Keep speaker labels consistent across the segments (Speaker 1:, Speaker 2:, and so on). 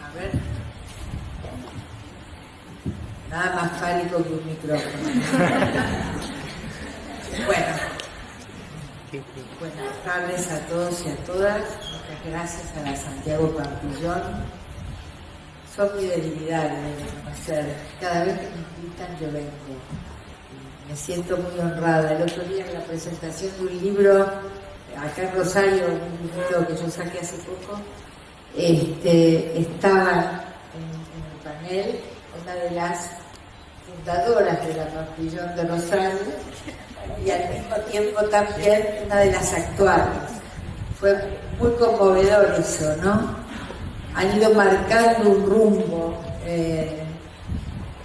Speaker 1: A ver. Nada más fálico que un micrófono. Bueno. Buenas tardes a todos y a todas. Muchas gracias a la Santiago Pampillón. Son mi debilidad, de conocer. Cada vez que me invitan yo vengo. Me siento muy honrada. El otro día en la presentación de un libro, acá en Rosario, un libro que yo saqué hace poco, estaba en el panel una de las fundadoras de la Pampillón de Rosario y al mismo tiempo también una de las actuales. Fue muy conmovedor eso, ¿no? Han ido marcando un rumbo,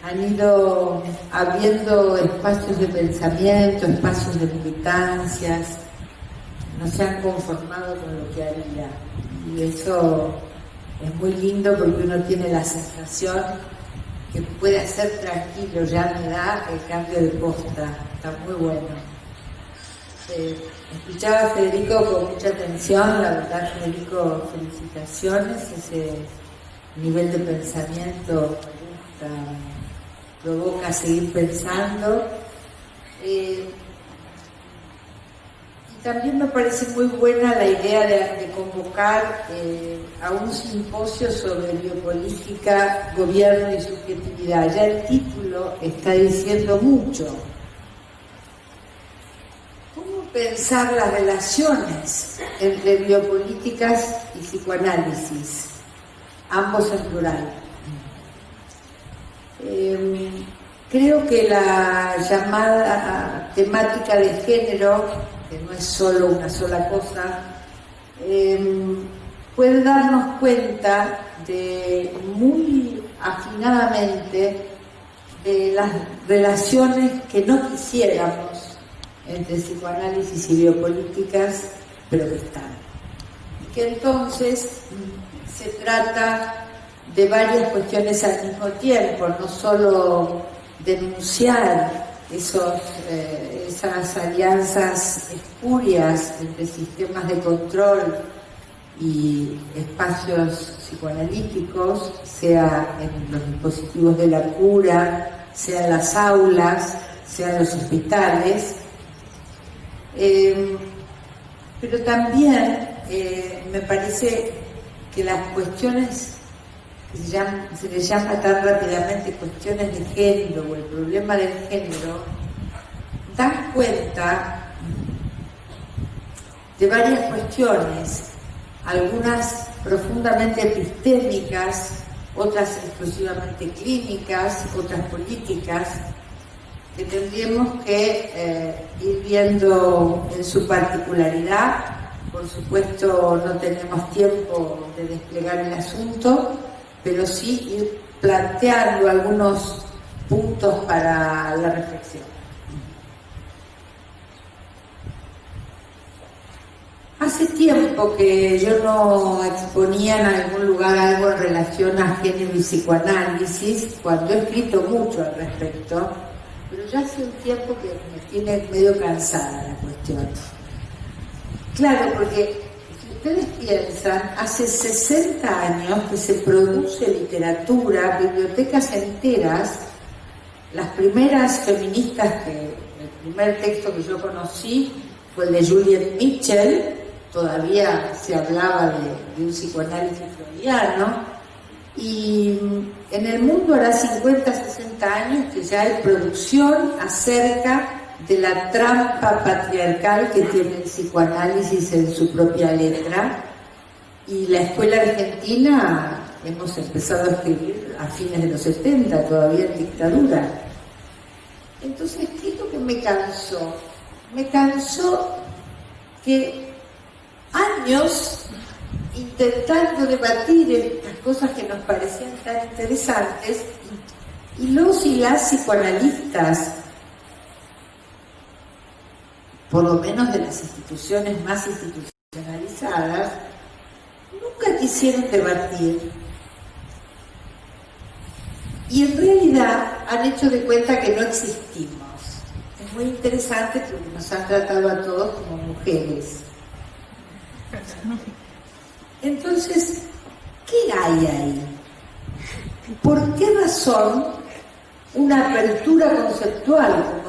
Speaker 1: han ido abriendo espacios de pensamiento, espacios de militancias, no se han conformado con lo que había. Y eso es muy lindo porque uno tiene la sensación que puede ser tranquilo, ya me da el cambio de posta, está muy bueno. Escuchaba a Federico con mucha atención, la verdad, Federico, felicitaciones, ese nivel de pensamiento me gusta, provoca seguir pensando. Y también me parece muy buena la idea de convocar a un simposio sobre biopolítica, gobierno y subjetividad. Ya el título está diciendo mucho. ¿Cómo pensar las relaciones entre biopolíticas y psicoanálisis? Ambos en plural. Creo que la llamada temática de género, que no es solo una sola cosa, puede darnos cuenta de muy afinadamente de las relaciones que no quisiéramos entre psicoanálisis y biopolíticas, pero que están. Y que entonces se trata de varias cuestiones al mismo tiempo, no solo denunciar esas alianzas espurias entre sistemas de control y espacios psicoanalíticos, sea en los dispositivos de la cura, sea en las aulas, sea en los hospitales, pero también me parece que las cuestiones que se les llama tan rápidamente cuestiones de género o el problema del género, dan cuenta de varias cuestiones, algunas profundamente epistémicas, otras exclusivamente clínicas, otras políticas, que tendríamos que ir viendo en su particularidad. Por supuesto, no tenemos tiempo de desplegar el asunto, pero sí ir planteando algunos puntos para la reflexión. Hace tiempo que yo no exponía en algún lugar algo en relación a género y psicoanálisis, cuando he escrito mucho al respecto, pero ya hace un tiempo que me tiene medio cansada la cuestión. Claro, porque si ustedes piensan, hace 60 años que se produce literatura, bibliotecas enteras. Las primeras feministas, el primer texto que yo conocí fue el de Juliet Mitchell, todavía se hablaba de un psicoanálisis freudiano, y en el mundo hará 50, 60 años que ya hay producción acerca de la trampa patriarcal que tiene el psicoanálisis en su propia letra, y la escuela argentina hemos empezado a escribir a fines de los 70, todavía en dictadura. Entonces, ¿qué es lo que me cansó? Me cansó que años intentando debatir estas cosas que nos parecían tan interesantes, y los y las psicoanalistas, por lo menos de las instituciones más institucionalizadas, nunca quisieron debatir. Y en realidad han hecho de cuenta que no existimos. Es muy interesante porque nos han tratado a todos como mujeres. Entonces, ¿qué hay ahí? son una apertura conceptual,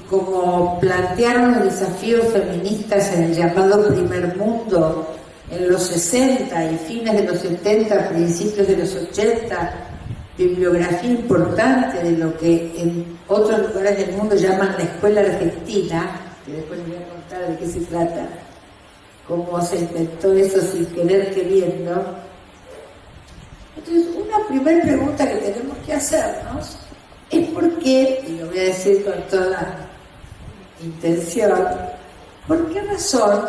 Speaker 1: como plantearon los desafíos feministas en el llamado primer mundo en los 60 y fines de los 70, principios de los 80, bibliografía importante de lo que en otros lugares del mundo llaman la escuela argentina, que después les voy a contar de qué se trata, cómo se inventó eso sin querer queriendo. Entonces, una primera pregunta que tenemos que hacernos es por qué, y lo voy a decir con toda intención, ¿por qué razón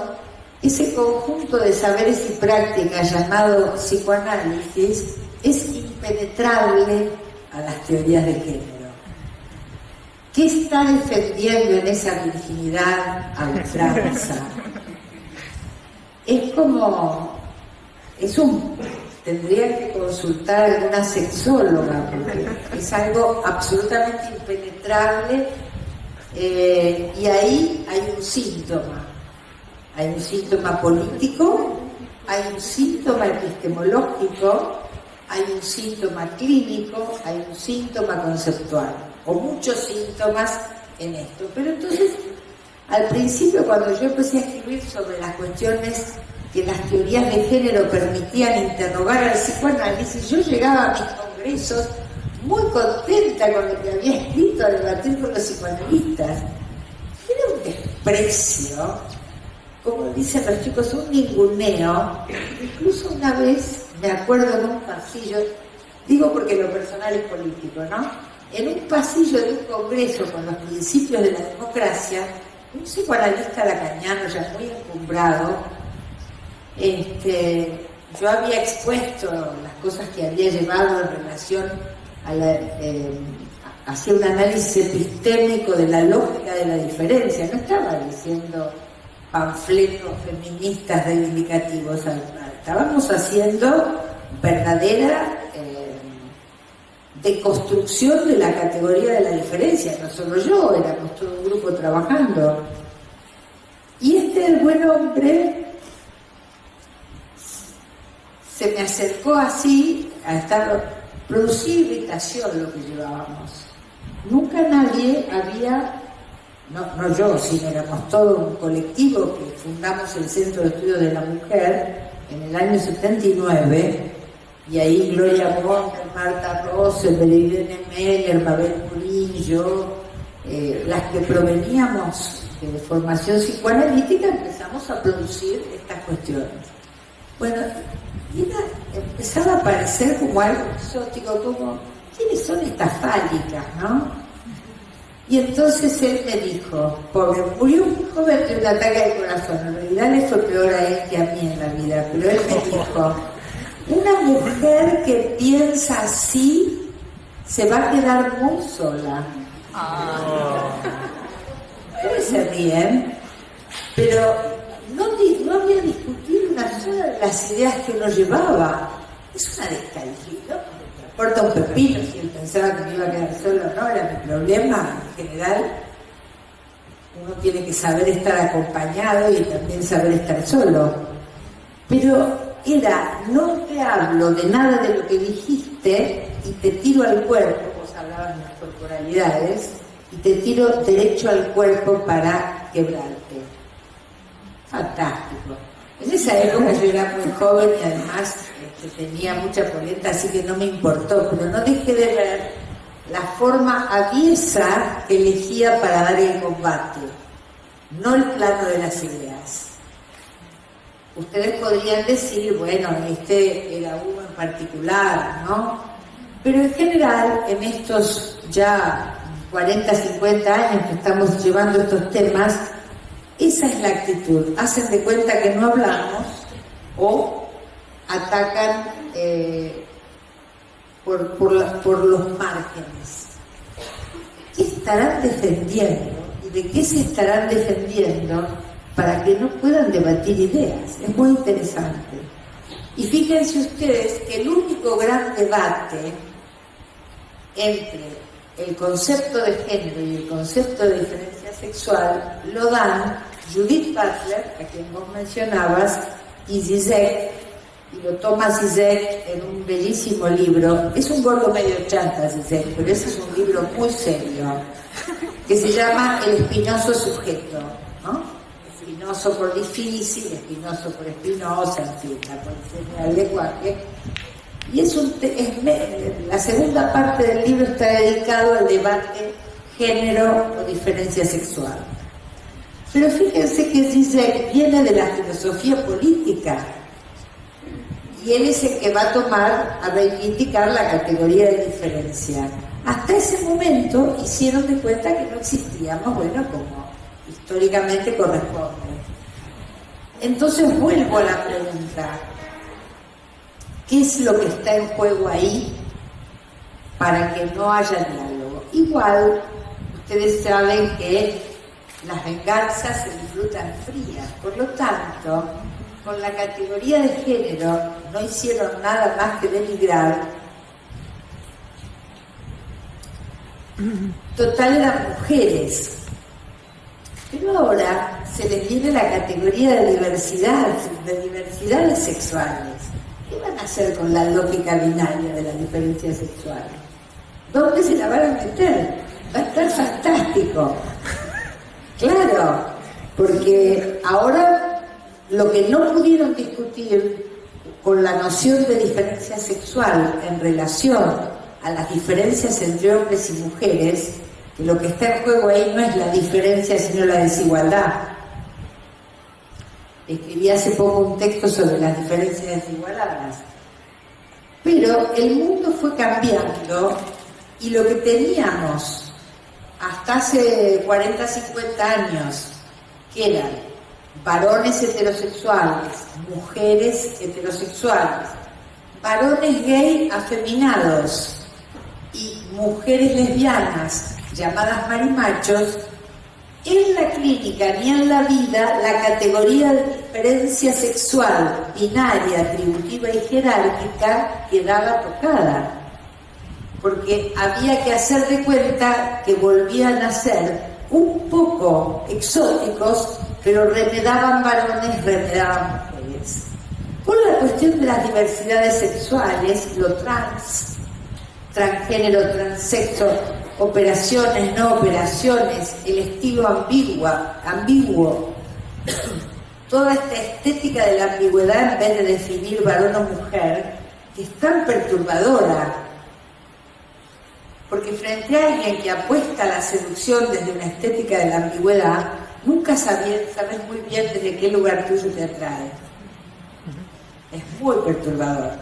Speaker 1: ese conjunto de saberes y prácticas llamado psicoanálisis es impenetrable a las teorías de género? ¿Qué está defendiendo en esa virginidad a ultranza? Tendría que consultar a alguna sexóloga, porque es algo absolutamente impenetrable, y ahí hay un síntoma. Hay un síntoma político, hay un síntoma epistemológico, hay un síntoma clínico, hay un síntoma conceptual, o muchos síntomas en esto. Pero entonces, al principio, cuando yo empecé a escribir sobre las cuestiones que las teorías de género permitían interrogar al psicoanálisis, yo llegaba a mis congresos muy contenta con lo que había escrito a debatir con los psicoanalistas. Era un desprecio, como dicen los chicos, un ninguneo. Incluso una vez, me acuerdo en un pasillo, digo porque lo personal es político, ¿no? En un pasillo de un congreso con los principios de la democracia, un psicoanalista lacaniano ya muy encumbrado, yo había expuesto las cosas que había llevado en relación a hacer un análisis epistémico de la lógica de la diferencia. No estaba diciendo panfletos feministas reivindicativos, estábamos haciendo verdadera deconstrucción de la categoría de la diferencia. No solo yo, éramos todo un grupo trabajando. Y el buen hombre se me acercó así a producir irritación lo que llevábamos. Nunca nadie había, no yo, sino éramos todo un colectivo que fundamos el Centro de Estudios de la Mujer en el año 79, y ahí Gloria Montes, Marta Rose, Belirene Meller, Mabel Murillo, las que proveníamos de formación psicoanalítica, empezamos a producir estas cuestiones. Bueno, empezaba a parecer como algo exótico, como, ¿quiénes son estas fálicas, no? Y entonces él me dijo, pobre, murió muy joven de un ataque al corazón, en realidad le fue peor a él que a mí en la vida, pero él me dijo, una mujer que piensa así se va a quedar muy sola. Ustedes se ríen, pero no había discutido una sola de las ideas que nos llevaba. Es una descalificación, me importa un pepino si él pensaba que me iba a quedar solo o no, era mi problema. En general, uno tiene que saber estar acompañado y también saber estar solo. Pero no te hablo de nada de lo que dijiste y te tiro al cuerpo, vos hablabas de las corporalidades, y te tiro derecho al cuerpo para quebrarte. Fantástico. En esa época yo era muy joven y además tenía mucha polenta, así que no me importó, pero no dejé de ver la forma aviesa que elegía para dar el combate, no el plano de las ideas. Ustedes podrían decir, bueno, era uno en particular, ¿no? Pero en general, en estos ya 40, 50 años que estamos llevando estos temas, esa es la actitud. Hacen de cuenta que no hablamos o atacan por los márgenes. ¿Qué estarán defendiendo y de qué se estarán defendiendo para que no puedan debatir ideas? Es muy interesante. Y fíjense ustedes que el único gran debate entre el concepto de género y el concepto de diferencia sexual lo dan Judith Butler, a quien vos mencionabas, y Zizek, y lo toma Zizek en un bellísimo libro. Es un gordo medio chanta Zizek, pero ese es un libro muy serio, que se llama El espinoso sujeto, ¿no? Espinoso por difícil, espinoso por espinosa, en fin, la polisemia del lenguaje. Y la segunda parte del libro está dedicado al debate género o diferencia sexual. Pero fíjense que Zizek viene de la filosofía política y él es el que va a tomar, a reivindicar la categoría de diferencia. Hasta ese momento hicieron de cuenta que no existíamos, bueno, como históricamente corresponde. Entonces vuelvo a la pregunta: ¿qué es lo que está en juego ahí para que no haya diálogo? Igual, ustedes saben que las venganzas se disfrutan frías, por lo tanto, con la categoría de género no hicieron nada más que denigrar. Total, eran mujeres. Pero ahora se les viene la categoría de diversidades sexuales. ¿Qué van a hacer con la lógica binaria de la diferencia sexual? ¿Dónde se la van a meter? Va a estar fantástico. Claro, porque ahora lo que no pudieron discutir con la noción de diferencia sexual en relación a las diferencias entre hombres y mujeres, que lo que está en juego ahí no es la diferencia sino la desigualdad. Escribí hace poco un texto sobre las diferencias desigualadas. Pero el mundo fue cambiando y lo que teníamos hasta hace 40, 50 años, que eran varones heterosexuales, mujeres heterosexuales, varones gay afeminados y mujeres lesbianas llamadas marimachos, en la clínica ni en la vida la categoría de diferencia sexual, binaria, atributiva y jerárquica quedaba tocada, porque había que hacer de cuenta que volvían a ser un poco exóticos, pero remedaban varones, remedaban mujeres. Con la cuestión de las diversidades sexuales, lo transgénero, transexo, operaciones, no operaciones, el estilo ambiguo, toda esta estética de la ambigüedad en vez de definir varón o mujer, que es tan perturbadora, porque frente a alguien que apuesta a la seducción desde una estética de la ambigüedad, nunca sabes muy bien desde qué lugar tuyo te atrae. Es muy perturbador.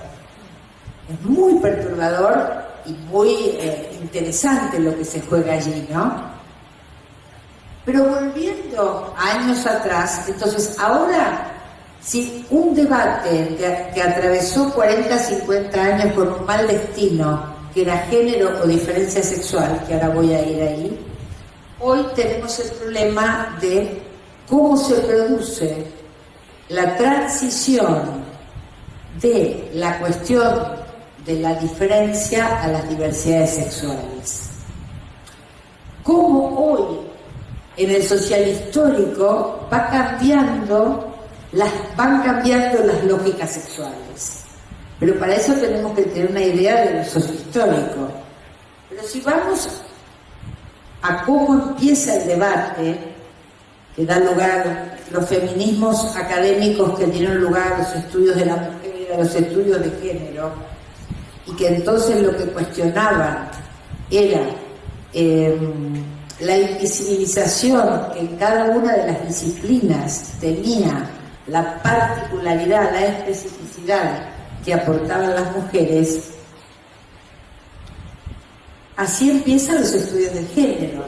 Speaker 1: Es muy perturbador y muy interesante lo que se juega allí, ¿no? Pero volviendo a años atrás, entonces ahora, si un debate que atravesó 40, 50 años con un mal destino, que era género o diferencia sexual, que ahora voy a ir ahí, hoy tenemos el problema de cómo se produce la transición de la cuestión de la diferencia a las diversidades sexuales. Cómo hoy, en el social histórico, van cambiando las lógicas sexuales. Pero para eso tenemos que tener una idea del sociohistórico. Pero si vamos a cómo empieza el debate, que da lugar a los feminismos académicos que dieron lugar a los estudios de la mujer, a los estudios de género, y que entonces lo que cuestionaban era la invisibilización que en cada una de las disciplinas tenía la particularidad, la especificidad que aportaban las mujeres. Así empiezan los estudios del género,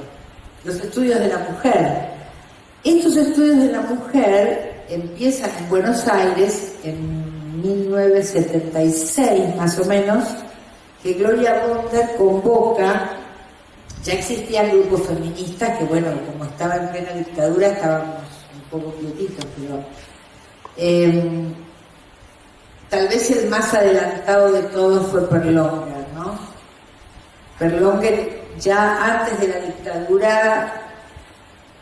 Speaker 1: los estudios de la mujer. Estos estudios de la mujer empiezan en Buenos Aires en 1976 más o menos, que Gloria Bonder convoca. Ya existían grupos feministas que, bueno, como estaba en plena dictadura estábamos un poco quietitos, pero tal vez el más adelantado de todos fue Perlonger, ¿no? Perlonger ya antes de la dictadura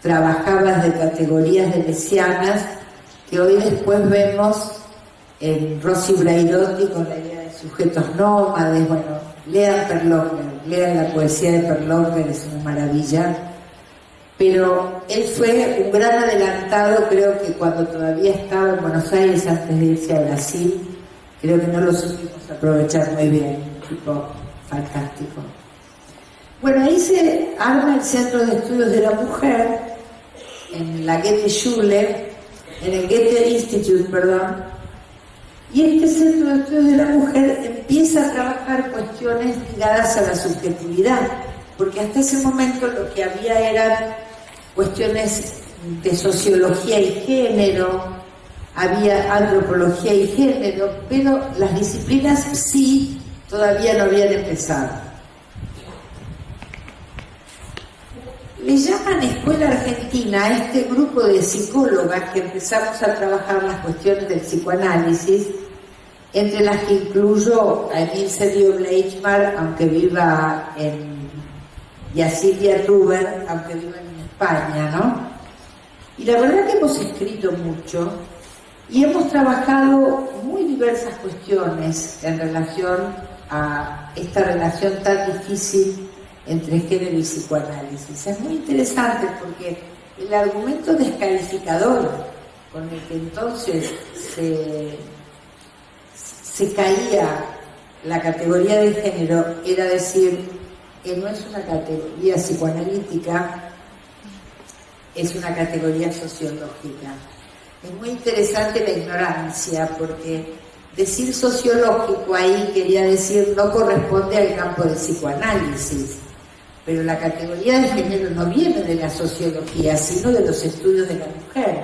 Speaker 1: trabajaba desde categorías de lesianas que hoy después vemos en Rossi Braidotti con la idea de sujetos nómades. Bueno, lean Perlonger, lean la poesía de Perlonger, es una maravilla. Pero él fue un gran adelantado, creo que cuando todavía estaba en Buenos Aires antes de irse a Brasil, creo que no lo supimos aprovechar muy bien, tipo fantástico. Bueno, ahí se arma el Centro de Estudios de la Mujer, en la Goethe-Schule, en el Goethe Institute, perdón, y este Centro de Estudios de la Mujer empieza a trabajar cuestiones ligadas a la subjetividad, porque hasta ese momento lo que había eran cuestiones de sociología y género, había antropología y género, pero las disciplinas sí todavía no habían empezado. Le llaman Escuela Argentina a este grupo de psicólogas que empezamos a trabajar las cuestiones del psicoanálisis, entre las que incluyo a Emil Sergio Bleichmar, aunque viva y a Silvia Ruber, aunque viva en España, ¿no? Y la verdad que hemos escrito mucho y hemos trabajado muy diversas cuestiones en relación a esta relación tan difícil entre género y psicoanálisis. Es muy interesante porque el argumento descalificador con el que entonces se caía la categoría de género era decir que no es una categoría psicoanalítica, es una categoría sociológica. Es muy interesante la ignorancia, porque decir sociológico ahí quería decir no corresponde al campo del psicoanálisis, pero la categoría de género no viene de la sociología, sino de los estudios de la mujer,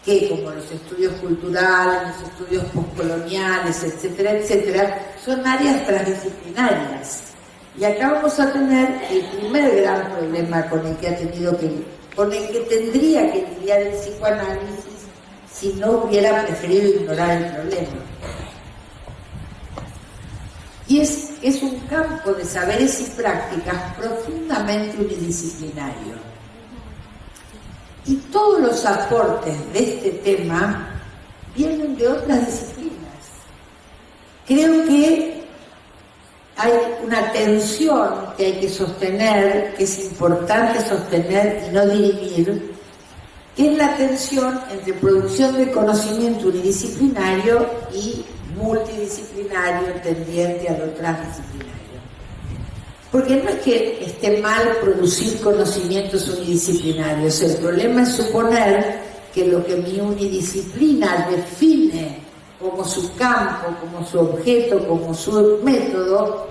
Speaker 1: que como los estudios culturales, los estudios postcoloniales, etcétera, etcétera, son áreas transdisciplinarias. Y acá vamos a tener el primer gran problema con el que tendría que lidiar el psicoanálisis si no hubiera preferido ignorar el problema. Y es un campo de saberes y prácticas profundamente unidisciplinario. Y todos los aportes de este tema vienen de otras disciplinas. Creo que hay una tensión que hay que sostener, que es importante sostener y no dirimir, que es la tensión entre producción de conocimiento unidisciplinario y multidisciplinario tendiente a lo transdisciplinario. Porque no es que esté mal producir conocimientos unidisciplinarios, el problema es suponer que lo que mi unidisciplina define como su campo, como su objeto, como su método,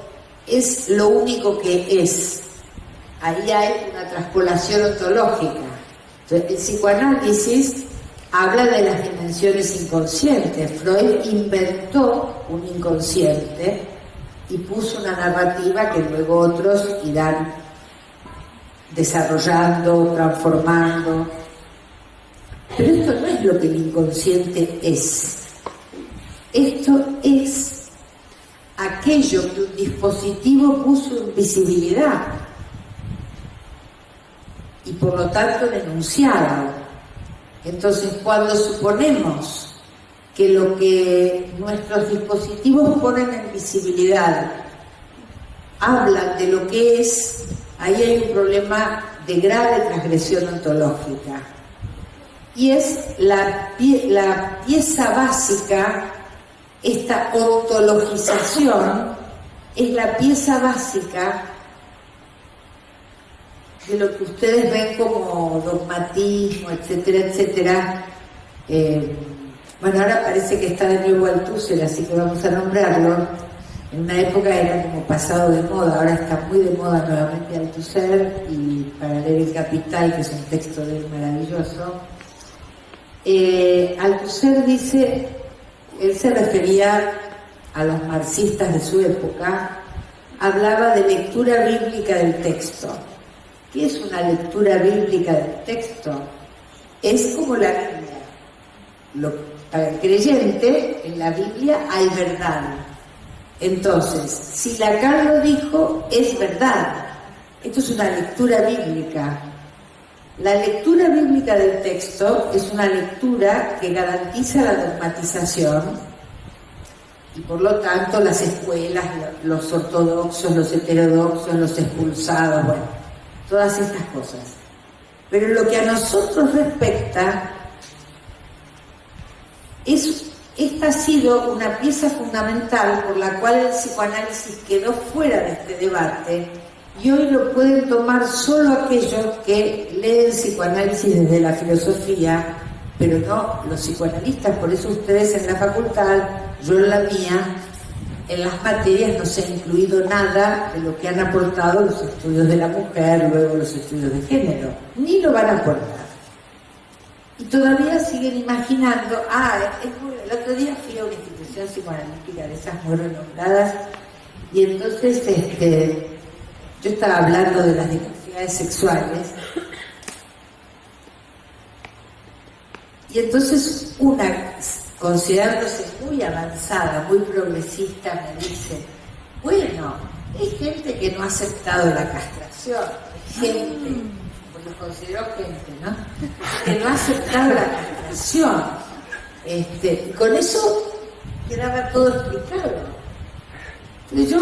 Speaker 1: es lo único que es. Ahí hay una traspolación ontológica. Entonces, el psicoanálisis habla de las dimensiones inconscientes. Freud inventó un inconsciente y puso una narrativa que luego otros irán desarrollando, transformando. Pero esto no es lo que el inconsciente es. Esto es aquello que un dispositivo puso en visibilidad y por lo tanto denunciado. Entonces, cuando suponemos que lo que nuestros dispositivos ponen en visibilidad hablan de lo que es, ahí hay un problema de grave transgresión ontológica. Y es la pieza básica, esta ontologización, es la pieza básica de lo que ustedes ven como dogmatismo, etcétera, etcétera. Bueno, ahora parece que está de nuevo Althusser, así que vamos a nombrarlo. En una época era como pasado de moda, ahora está muy de moda nuevamente Althusser, y para leer El Capital, que es un texto de él maravilloso. Althusser dice, él se refería a los marxistas de su época, hablaba de lectura bíblica del texto. ¿Qué es una lectura bíblica del texto? Es como la Biblia. Para el creyente, en la Biblia hay verdad. Entonces, si Lacan lo dijo, es verdad. Esto es una lectura bíblica. La lectura bíblica del texto es una lectura que garantiza la dogmatización y por lo tanto las escuelas, los ortodoxos, los heterodoxos, los expulsados, bueno, todas estas cosas. Pero lo que a nosotros respecta, esta ha sido una pieza fundamental por la cual el psicoanálisis quedó fuera de este debate, y hoy lo pueden tomar solo aquellos que leen psicoanálisis desde la filosofía, pero no los psicoanalistas. Por eso ustedes en la facultad, yo en la mía, en las materias no se ha incluido nada de lo que han aportado los estudios de la mujer, luego los estudios de género, ni lo van a aportar. Y todavía siguen imaginando, el otro día fui a una institución psicoanalítica de esas muy renombradas, y entonces yo estaba hablando de las diversidades sexuales, y entonces una, considerándose muy avanzada, muy progresista, me dice, bueno, hay gente que no ha aceptado la castración, hay gente, pues los considero gente, ¿no?, que no ha aceptado la castración. Con eso quedaba todo explicado. Entonces yo,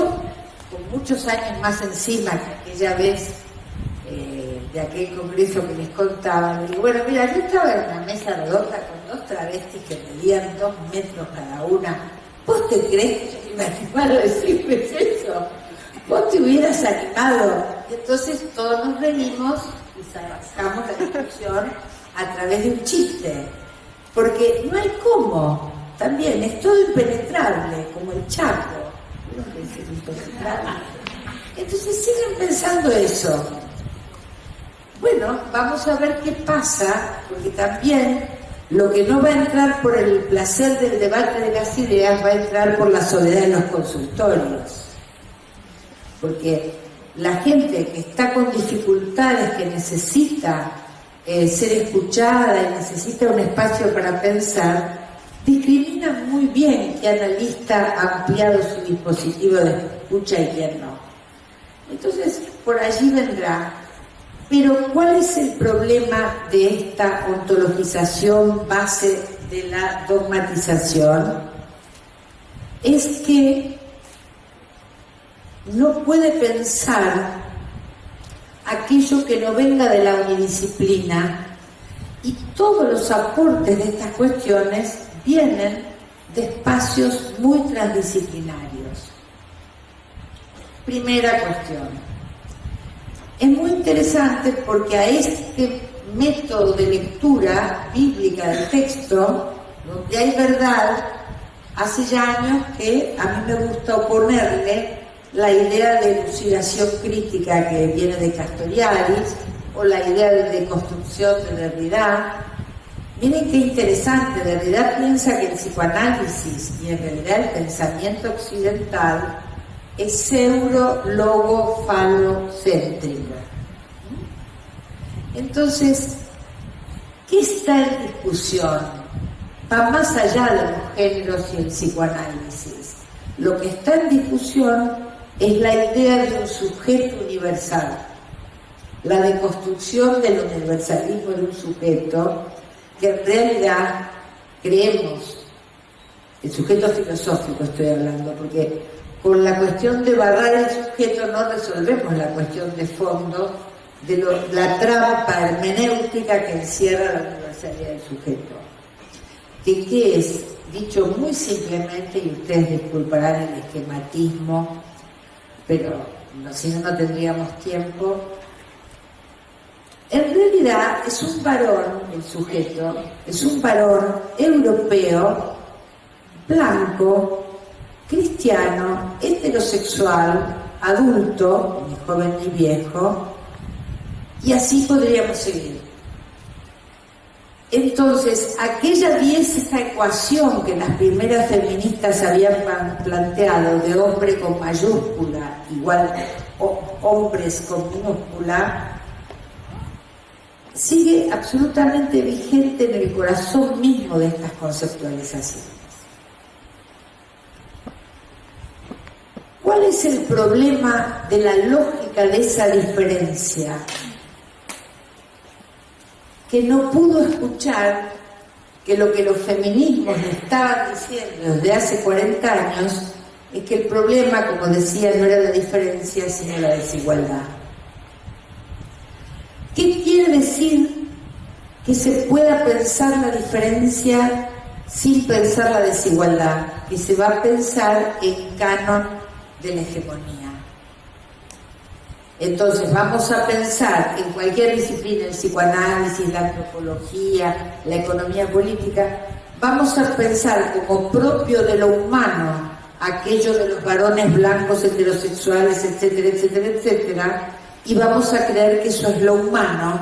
Speaker 1: con muchos años más encima que aquella vez de aquel congreso que les contaba, le digo, bueno, mira, yo estaba en una mesa redonda con 2 travestis que medían 2 metros cada una. ¿Vos te crees que yo me animara a decirles eso? ¿Vos te hubieras animado? Y entonces todos nos reímos y sacamos la discusión a través de un chiste, porque no hay cómo, también es todo impenetrable, como el Chaco. ¿No es impenetrable? Entonces siguen pensando eso. Bueno, vamos a ver qué pasa, porque también lo que no va a entrar por el placer del debate de las ideas va a entrar por la soledad en los consultorios. Porque la gente que está con dificultades, que necesita ser escuchada y necesita un espacio para pensar, discrimina muy bien qué analista ha ampliado su dispositivo de escucha y quién no. Entonces, por allí vendrá. Pero, ¿cuál es el problema de esta ontologización base de la dogmatización? Es que no puede pensar aquello que no venga de la unidisciplina, y todos los aportes de estas cuestiones vienen de espacios muy transdisciplinarios. Primera cuestión. Es muy interesante porque a este método de lectura bíblica del texto, donde hay verdad, hace ya años que a mí me gusta oponerle la idea de elucidación crítica que viene de Castoriadis, o la idea de deconstrucción de Derrida. Miren qué interesante, Derrida piensa que el psicoanálisis y en realidad el pensamiento occidental es pseudo-logo-falocéntrico. Entonces, ¿qué está en discusión? Va más allá de los géneros y el psicoanálisis. Lo que está en discusión es la idea de un sujeto universal, la deconstrucción del universalismo de un sujeto que en realidad creemos, el sujeto filosófico estoy hablando, porque con la cuestión de barrar el sujeto no resolvemos la cuestión de fondo de la trampa hermenéutica que encierra la universalidad del sujeto. ¿Qué es? Dicho muy simplemente, y ustedes disculparán el esquematismo, pero si no, no tendríamos tiempo. En realidad es un varón, el sujeto, es un varón europeo, blanco, cristiano, heterosexual, adulto, ni joven ni viejo, y así podríamos seguir. Entonces, aquella vieja ecuación que las primeras feministas habían planteado de hombre con mayúscula igual hombres con minúscula, sigue absolutamente vigente en el corazón mismo de estas conceptualizaciones. ¿Cuál es el problema de la lógica de esa diferencia? Que no pudo escuchar que lo que los feminismos me estaban diciendo desde hace 40 años es que el problema, como decía, no era la diferencia, sino la desigualdad. ¿Qué quiere decir que se pueda pensar la diferencia sin pensar la desigualdad? Que se va a pensar en canon de la hegemonía. Entonces vamos a pensar en cualquier disciplina, el psicoanálisis, la antropología, la economía política, vamos a pensar como propio de lo humano aquello de los varones blancos, heterosexuales, etcétera, etcétera, etcétera, y vamos a creer que eso es lo humano,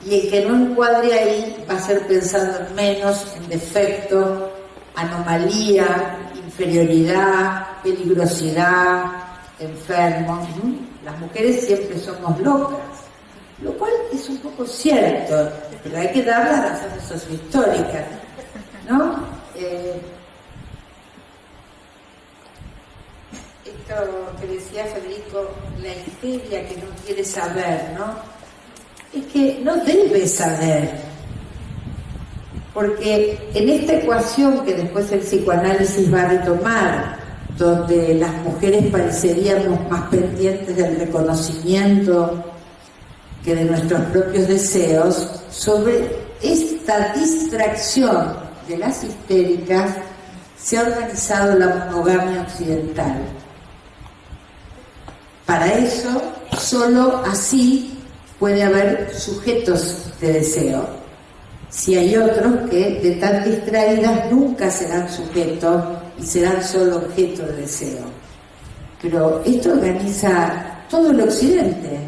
Speaker 1: y el que no encuadre ahí va a ser pensando en menos, en defecto, anomalía, inferioridad, peligrosidad, enfermo. Las mujeres siempre somos locas, lo cual es un poco cierto, pero hay que dar las razones sociohistóricas, ¿no? Esto que decía Federico, la histeria que no quiere saber, ¿no? Es que no debe saber, porque en esta ecuación que después el psicoanálisis va a retomar, donde las mujeres pareceríamos más pendientes del reconocimiento que de nuestros propios deseos, sobre esta distracción de las histéricas se ha organizado la monogamia occidental. Para eso, solo así puede haber sujetos de deseo. Si hay otros que, de tan distraídas, nunca serán sujetos y serán solo objeto de deseo. Pero esto organiza todo el occidente.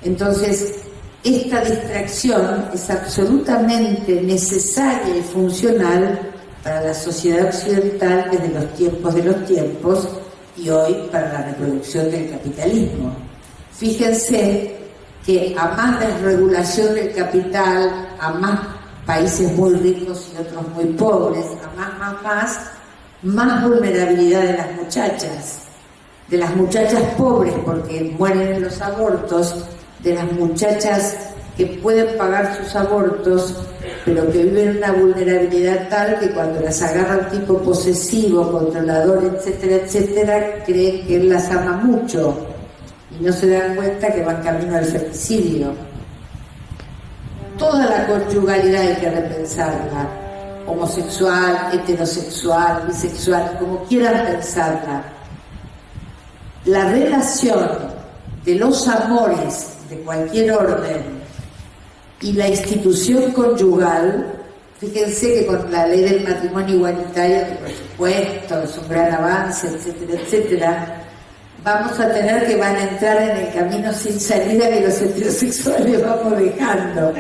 Speaker 1: Entonces, esta distracción es absolutamente necesaria y funcional para la sociedad occidental desde los tiempos y hoy para la reproducción del capitalismo. Fíjense que a más desregulación del capital, a más países muy ricos y otros muy pobres, a más vulnerabilidad de las muchachas pobres porque mueren en los abortos, de las muchachas que pueden pagar sus abortos, pero que viven una vulnerabilidad tal que cuando las agarra un tipo posesivo, controlador, etcétera, etcétera, creen que él las ama mucho y no se dan cuenta que van camino al femicidio. Toda la conyugalidad hay que repensarla, homosexual, heterosexual, bisexual, como quieran pensarla. La relación de los amores de cualquier orden y la institución conyugal, fíjense que con la ley del matrimonio igualitario, que por supuesto es un gran avance, etcétera, etcétera, vamos a tener que van a entrar en el camino sin salida que los heterosexuales vamos dejando.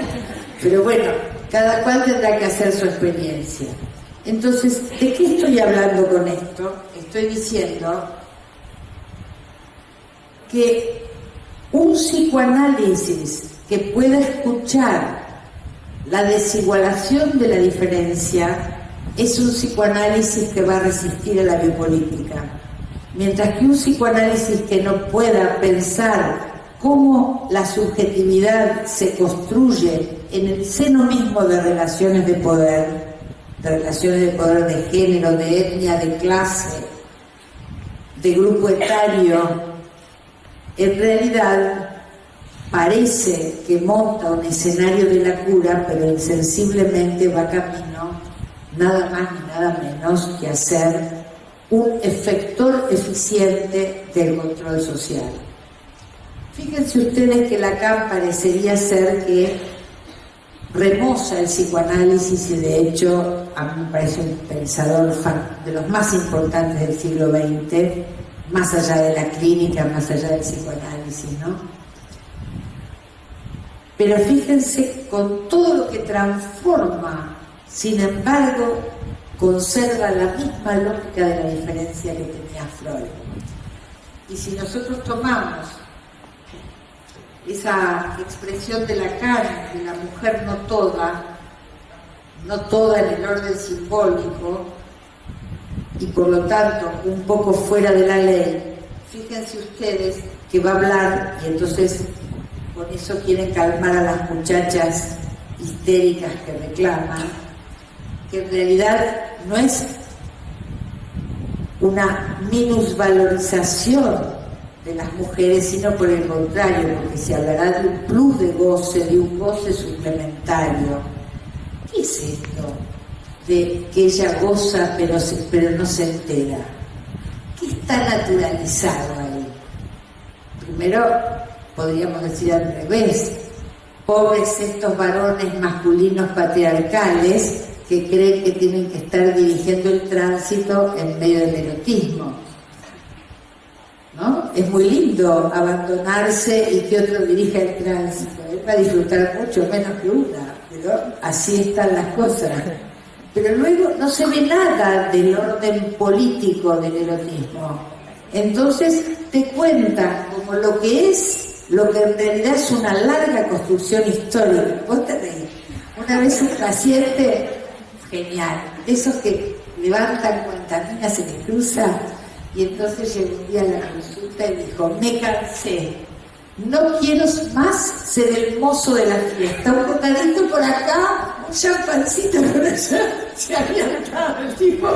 Speaker 1: Pero bueno, cada cual tendrá que hacer su experiencia. Entonces, ¿de qué estoy hablando con esto? Estoy diciendo que un psicoanálisis que pueda escuchar la desigualación de la diferencia es un psicoanálisis que va a resistir a la biopolítica. Mientras que un psicoanálisis que no pueda pensar cómo la subjetividad se construye en el seno mismo de relaciones de poder de género, de etnia, de clase, de grupo etario, en realidad parece que monta un escenario de la cura, pero insensiblemente va camino nada más ni nada menos que a ser un efector eficiente del control social. Fíjense ustedes que Lacan parecería ser que remoza el psicoanálisis y de hecho a mí me parece un pensador de los más importantes del siglo XX, más allá de la clínica, más allá del psicoanálisis, ¿no? Pero fíjense, con todo lo que transforma, sin embargo, conserva la misma lógica de la diferencia que tenía Freud. Y si nosotros tomamos esa expresión de Lacan, de la mujer no toda en el orden simbólico, y por lo tanto un poco fuera de la ley, fíjense ustedes que va a hablar, y entonces con eso quieren calmar a las muchachas histéricas que reclaman, que en realidad no es una minusvalorización de las mujeres, sino por el contrario, porque se hablará de un plus de goce, de un goce suplementario. ¿Qué es esto de que ella goza pero no se entera? ¿Qué está naturalizado ahí? Primero, podríamos decir al revés, pobres estos varones masculinos patriarcales que creen que tienen que estar dirigiendo el tránsito en medio del erotismo, ¿no? Es muy lindo abandonarse y que otro dirija el tránsito. Él va a disfrutar mucho menos que una, pero así están las cosas. Pero luego no se ve nada del orden político del erotismo. Entonces te cuentan como lo que en realidad es una larga construcción histórica. Vos te reís. Una vez un paciente genial, de esos que levantan cuentaminas en el cruza, y entonces llegó un día a la consulta y dijo: me cansé, no quiero más ser el mozo de la fiesta, un bocadito por acá, un champancito por allá. Se había dado el tipo,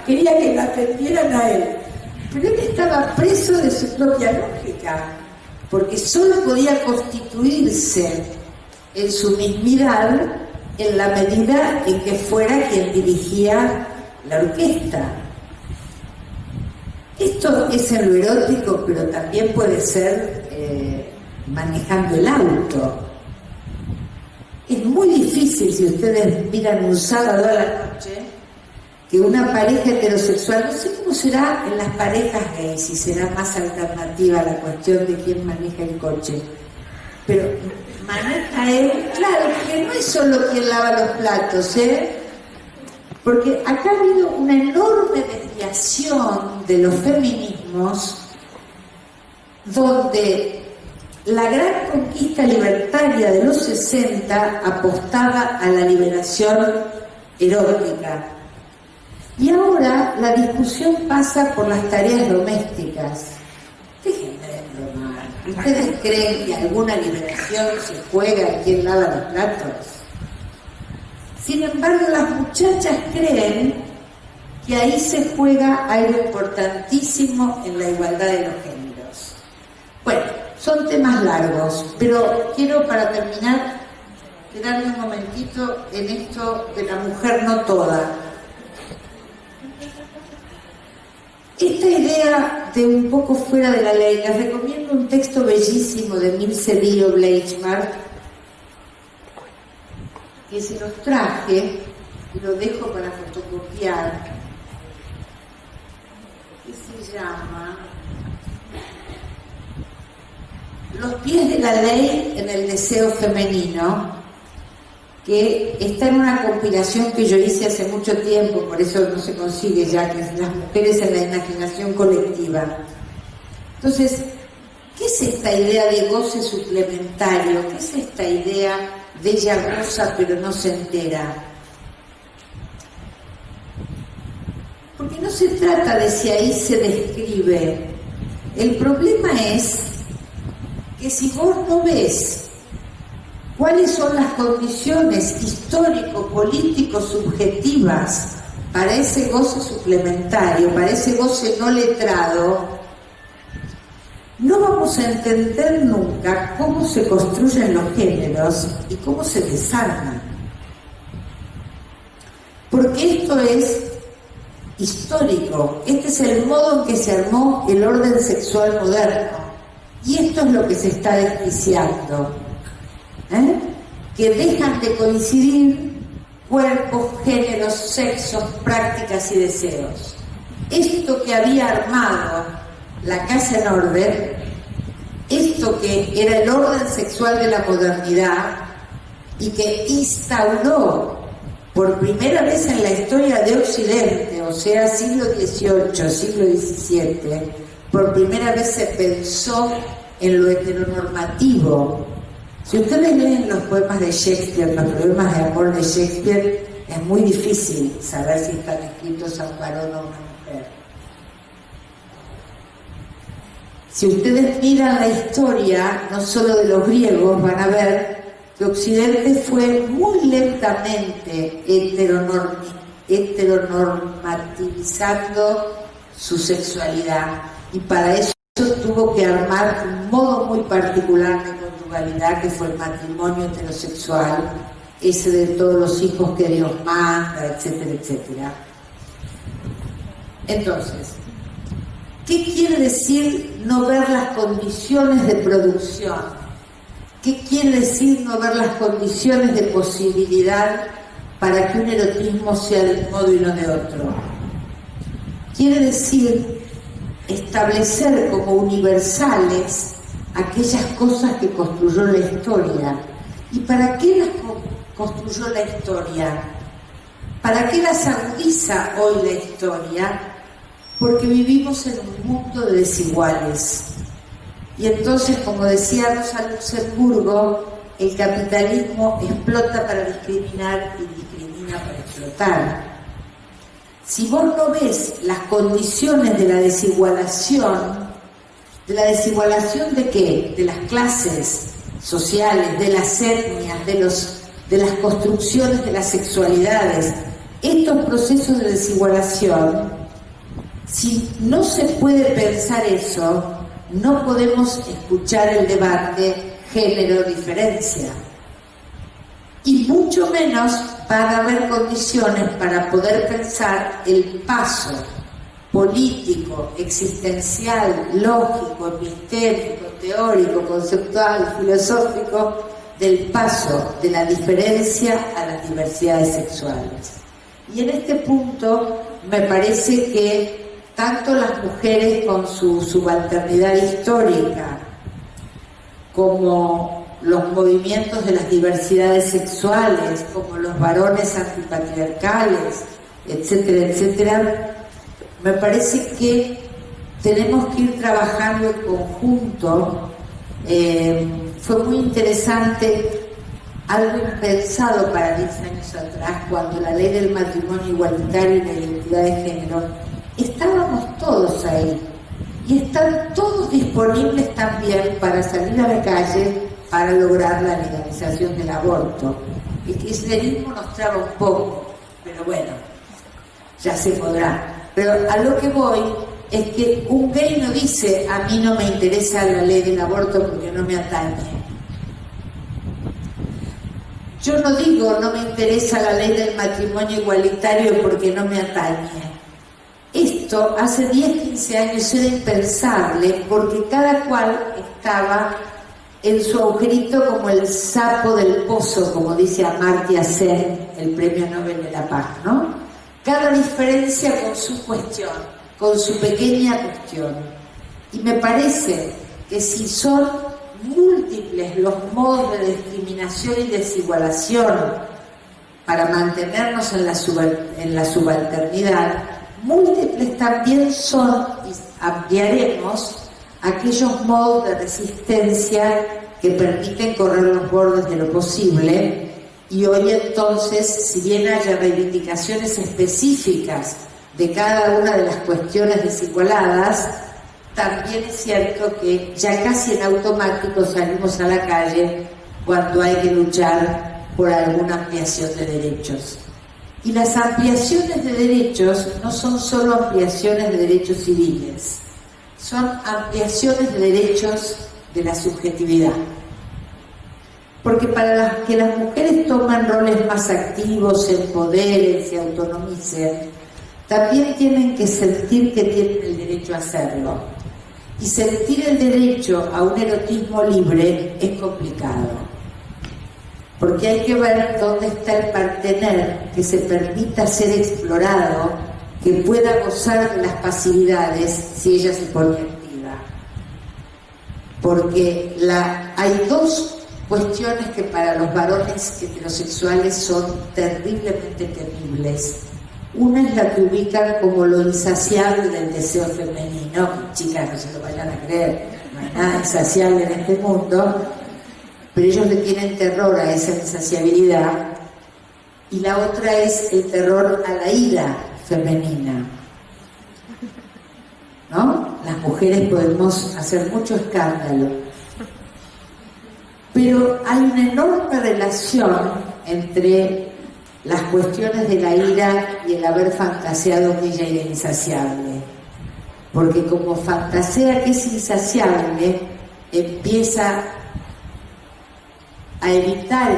Speaker 1: quería que lo atendieran a él, pero él estaba preso de su propia lógica, porque solo podía constituirse en su mismidad en la medida en que fuera quien dirigía la orquesta. Esto es en lo erótico, pero también puede ser manejando el auto. Es muy difícil, si ustedes miran un sábado a la noche, que una pareja heterosexual, no sé cómo será en las parejas gays, si será más alternativa la cuestión de quién maneja el coche, pero maneja él, claro, que no es solo quien lava los platos, porque acá ha habido una enorme desviación de los feminismos, donde la gran conquista libertaria de los 60 apostaba a la liberación erótica. Y ahora la discusión pasa por las tareas domésticas. Déjenme de bromar. ¿Ustedes creen que alguna liberación se juega en quien lava los platos? Sin embargo, las muchachas creen que ahí se juega algo importantísimo en la igualdad de los géneros. Bueno, son temas largos, pero quiero, para terminar, quedarme un momentito en esto de la mujer no toda. Esta idea de un poco fuera de la ley, les recomiendo un texto bellísimo de Milce Dio Bleichmark, que se los traje y lo dejo para fotocopiar, que se llama Los pies de la ley en el deseo femenino, que está en una compilación que yo hice hace mucho tiempo, por eso no se consigue ya, que es Las mujeres en la imaginación colectiva. Entonces, ¿qué es esta idea de goce suplementario? ¿Qué es esta idea de ella goza pero no se entera? Porque no se trata de si ahí se describe. El problema es que si vos no ves cuáles son las condiciones histórico-políticos subjetivas para ese goce suplementario, para ese goce no letrado, no vamos a entender nunca cómo se construyen los géneros y cómo se desarman. Porque esto es histórico, este es el modo en que se armó el orden sexual moderno, y esto es lo que se está desquiciando. Que dejan de coincidir cuerpos, géneros, sexos, prácticas y deseos. Esto que había armado la casa en orden, esto que era el orden sexual de la modernidad y que instauró por primera vez en la historia de Occidente, o sea, siglo XVIII, siglo XVII, por primera vez se pensó en lo heteronormativo. Si ustedes leen los poemas de Shakespeare, los poemas de amor de Shakespeare, es muy difícil saber si están escritos a un varón o a una mujer. Si ustedes miran la historia, no solo de los griegos, van a ver que Occidente fue muy lentamente heteronormativizando su sexualidad, y para eso tuvo que armar un modo muy particular de conyugalidad, que fue el matrimonio heterosexual, ese de todos los hijos que Dios manda, etcétera, etcétera. Entonces, ¿qué quiere decir no ver las condiciones de producción? ¿Qué quiere decir no ver las condiciones de posibilidad para que un erotismo sea de un modo y no de otro? Quiere decir establecer como universales aquellas cosas que construyó la historia. ¿Y para qué las construyó la historia? ¿Para qué las agudiza hoy la historia? Porque vivimos en un mundo de desiguales. Y entonces, como decía Rosa Luxemburgo, el capitalismo explota para discriminar y discrimina para explotar. Si vos no ves las condiciones de la desigualación ¿de qué? De las clases sociales, de las etnias, de las construcciones de las sexualidades, estos procesos de desigualación, si no se puede pensar eso, no podemos escuchar el debate género-diferencia. Y mucho menos van a haber condiciones para poder pensar el paso político, existencial, lógico, epistémico, teórico, conceptual, filosófico, del paso de la diferencia a las diversidades sexuales. Y en este punto me parece que tanto las mujeres con su subalternidad histórica como los movimientos de las diversidades sexuales, como los varones antipatriarcales, etcétera, etcétera, me parece que tenemos que ir trabajando en conjunto. Fue muy interesante, algo impensado para 10 años atrás, cuando la ley del matrimonio igualitario y la identidad de género, estábamos todos ahí, y están todos disponibles también para salir a la calle para lograr la legalización del aborto. El kirchnerismo nos traba un poco, pero bueno, ya se podrá. Pero a lo que voy es que un gay no dice: a mí no me interesa la ley del aborto porque no me atañe. Yo no digo: no me interesa la ley del matrimonio igualitario porque no me atañe. Esto hace 10, 15 años era impensable, porque cada cual estaba en su agujerito como el sapo del pozo, como dice Amartya Sen, el premio Nobel de la Paz, ¿no? Cada diferencia con su cuestión, con su pequeña cuestión. Y me parece que si son múltiples los modos de discriminación y desigualación para mantenernos en la subalternidad, múltiples también son, y ampliaremos, aquellos modos de resistencia que permiten correr los bordes de lo posible. Y hoy entonces, si bien haya reivindicaciones específicas de cada una de las cuestiones desigualadas, también es cierto que ya casi en automático salimos a la calle cuando hay que luchar por alguna ampliación de derechos. Y las ampliaciones de derechos no son solo ampliaciones de derechos civiles, son ampliaciones de derechos de la subjetividad. Porque para que las mujeres tomen roles más activos, se empoderen, se autonomicen, también tienen que sentir que tienen el derecho a hacerlo. Y sentir el derecho a un erotismo libre es complicado, porque hay que ver dónde está el partener que se permita ser explorado, que pueda gozar de las pasividades si ella se pone activa. Porque hay dos cuestiones que para los varones heterosexuales son terriblemente temibles. Una es la que ubican como lo insaciable del deseo femenino. Chicas, no se lo vayan a creer, no hay nada insaciable en este mundo, pero ellos le tienen terror a esa insaciabilidad. Y la otra es el terror a la ira femenina, ¿no? Las mujeres podemos hacer mucho escándalo, pero hay una enorme relación entre las cuestiones de la ira y el haber fantaseado que ella era insaciable, porque como fantasea que es insaciable, empieza a evitar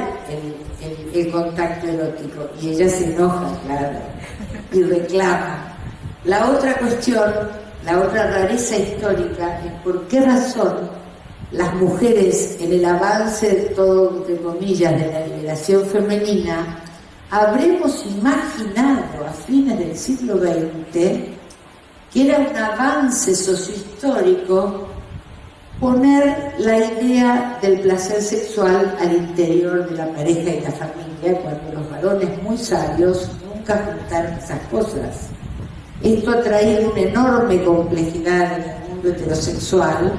Speaker 1: el contacto erótico y ella se enoja, claro, y reclama. La otra cuestión, la otra rareza histórica es por qué razón las mujeres en el avance de todo, entre comillas, de la liberación femenina, habremos imaginado a fines del siglo XX que era un avance sociohistórico poner la idea del placer sexual al interior de la pareja y la familia, cuando los varones muy sabios nunca juntaron esas cosas. Esto ha traído una enorme complejidad en el mundo heterosexual,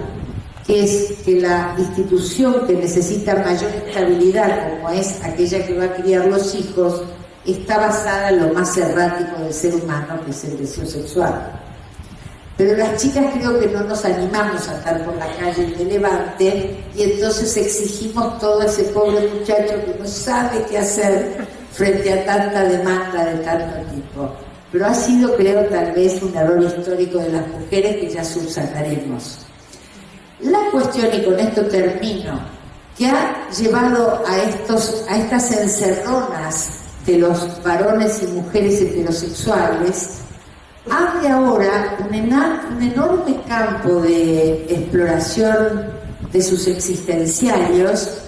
Speaker 1: que es que la institución que necesita mayor estabilidad, como es aquella que va a criar los hijos, está basada en lo más errático del ser humano, que es el deseo sexual. Pero las chicas creo que no nos animamos a estar por la calle de Levante y entonces exigimos todo a ese pobre muchacho que no sabe qué hacer frente a tanta demanda de tanto tipo. Pero ha sido, creo, tal vez un error histórico de las mujeres que ya subsanaremos. La cuestión, y con esto termino, que ha llevado a estas encerronas de los varones y mujeres heterosexuales, abre ahora un enorme campo de exploración de sus existenciarios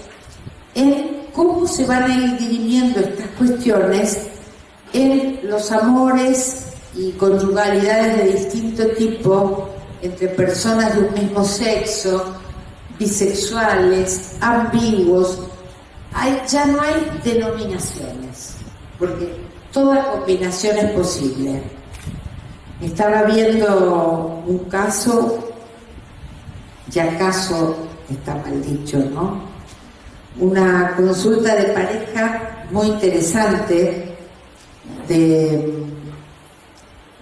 Speaker 1: en cómo se van a ir dirimiendo estas cuestiones en los amores y conyugalidades de distinto tipo entre personas de un mismo sexo, bisexuales, ambiguos. Ya no hay denominaciones, porque toda combinación es posible. Estaba viendo un caso, ya caso está mal dicho, ¿no? Una consulta de pareja muy interesante de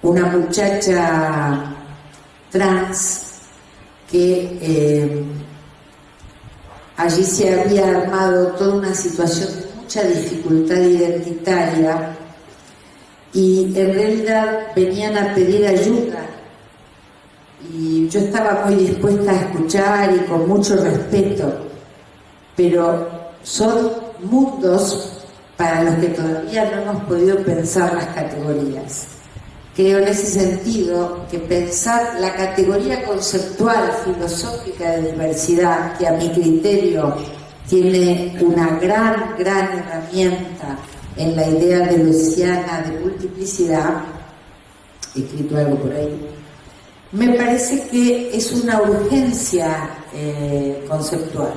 Speaker 1: una muchacha trans que allí se había armado toda una situación de mucha dificultad identitaria y en realidad venían a pedir ayuda y yo estaba muy dispuesta a escuchar y con mucho respeto, pero son mundos para los que todavía no hemos podido pensar las categorías. Creo en ese sentido que pensar la categoría conceptual, filosófica de diversidad, que a mi criterio tiene una gran herramienta en la idea deleuziana de multiplicidad, he escrito algo por ahí, me parece que es una urgencia conceptual,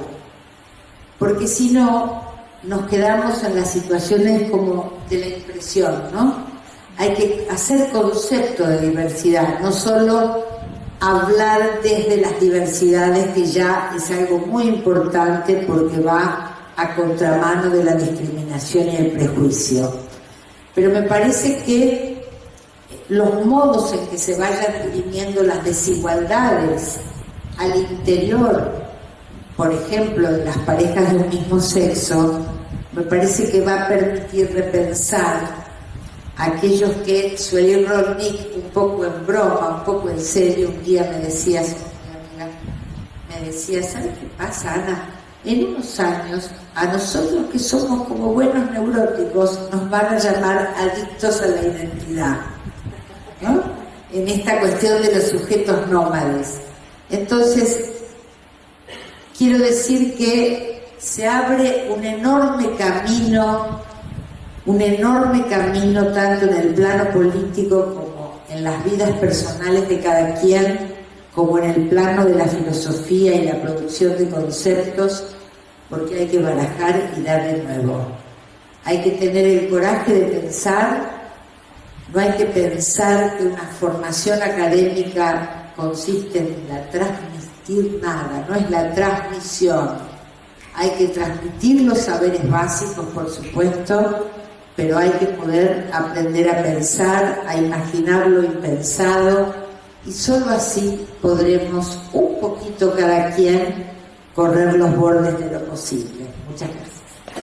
Speaker 1: porque si no nos quedamos en las situaciones como de la impresión, ¿no? Hay que hacer concepto de diversidad, no solo hablar desde las diversidades, que ya es algo muy importante porque va a contramano de la discriminación y el prejuicio. Pero me parece que los modos en que se vayan dirimiendo las desigualdades al interior, por ejemplo, de las parejas de un mismo sexo, me parece que va a permitir repensar a aquellos que Sueli Rodnik, un poco en broma, un poco en serio, un día me decía, ¿sabes qué pasa, Ana? En unos años, a nosotros que somos como buenos neuróticos, nos van a llamar adictos a la identidad, ¿no? En esta cuestión de los sujetos nómades. Entonces, quiero decir que se abre un enorme camino tanto en el plano político como en las vidas personales de cada quien, como en el plano de la filosofía y la producción de conceptos, porque hay que barajar y dar de nuevo. Hay que tener el coraje de pensar, no hay que pensar que una formación académica consiste en la transmitir nada, no es la transmisión. Hay que transmitir los saberes básicos, por supuesto, pero hay que poder aprender a pensar, a imaginar lo impensado, y solo así podremos un poquito cada quien correr los bordes de lo posible. Muchas gracias.